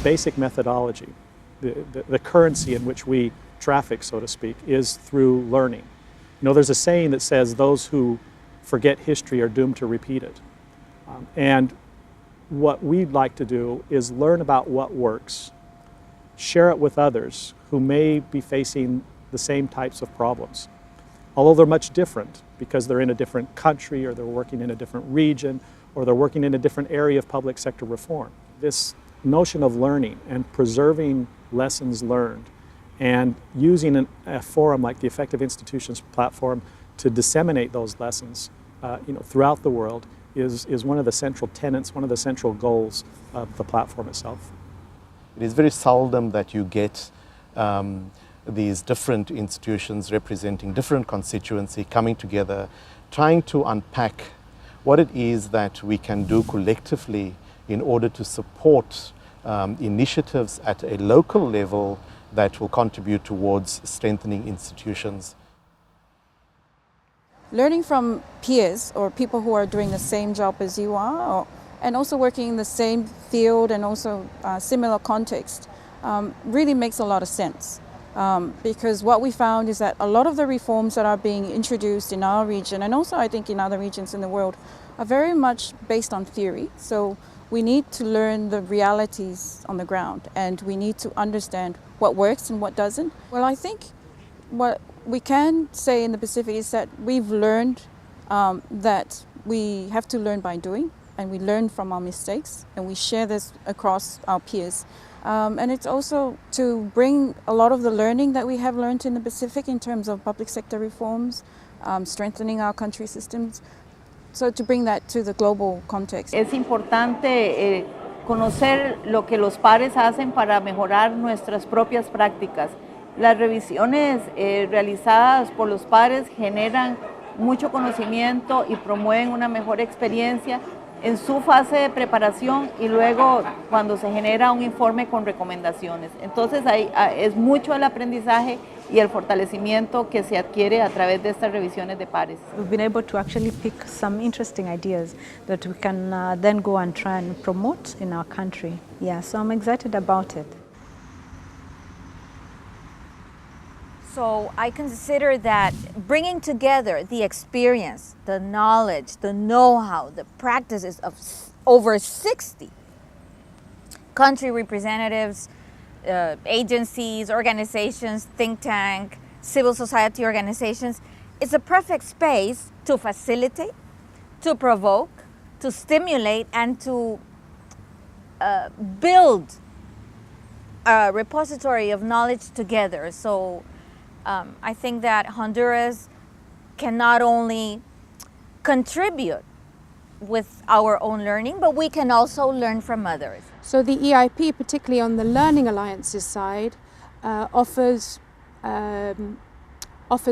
basic methodology, the currency in which we traffic, so to speak, is through learning. You know, there's a saying that says those who forget history are doomed to repeat it. And what we'd like to do is learn about what works, share it with others who may be facing the same types of problems. Although they're much different because they're in a different country, or they're working in a different region, or they're working in a different area of public sector reform. This notion of learning and preserving lessons learned and using a forum like the Effective Institutions platform to disseminate those lessons throughout the world is one of the central tenets, one of the central goals of the platform itself. It is very seldom that you get these different institutions representing different constituency coming together, trying to unpack what it is that we can do collectively in order to support initiatives at a local level that will contribute towards strengthening institutions. Learning from peers or people who are doing the same job as you are, and also working in the same field and also similar context, really makes a lot of sense. Because what we found is that a lot of the reforms that are being introduced in our region, and also I think in other regions in the world, are very much based on theory. So we need to learn the realities on the ground, and we need to understand what works and what doesn't. Well, I think what we can say in the Pacific is that we've learned that we have to learn by doing, and we learn from our mistakes, and we share this across our peers. And it's also to bring a lot of the learning that we have learned in the Pacific in terms of public sector reforms, strengthening our country systems, so to bring that to the global context. Es importante conocer lo que los pares hacen para mejorar nuestras propias prácticas. Las revisiones realizadas por los pares generan mucho conocimiento y promueven una mejor experiencia en su fase de preparación y luego cuando se genera un informe con recomendaciones. Entonces es mucho el aprendizaje y el fortalecimiento que se adquiere a través de estas revisiones de pares. We've been able to actually pick some interesting ideas that we can then go and try and promote in our country. Yeah, so I'm excited about it. So I consider that bringing together the experience, the knowledge, the know-how, the practices of over 60 country representatives, agencies, organizations, think tank, civil society organizations, it's a perfect space to facilitate, to provoke, to stimulate, and to build a repository of knowledge together. So I think that Honduras can not only contribute with our own learning, but we can also learn from others. So the EIP, particularly on the Learning Alliances side, offers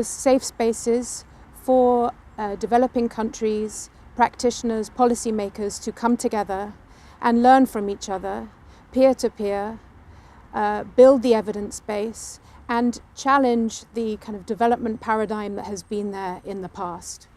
safe spaces for developing countries, practitioners, policymakers to come together and learn from each other, peer-to-peer, build the evidence base, and challenge the kind of development paradigm that has been there in the past.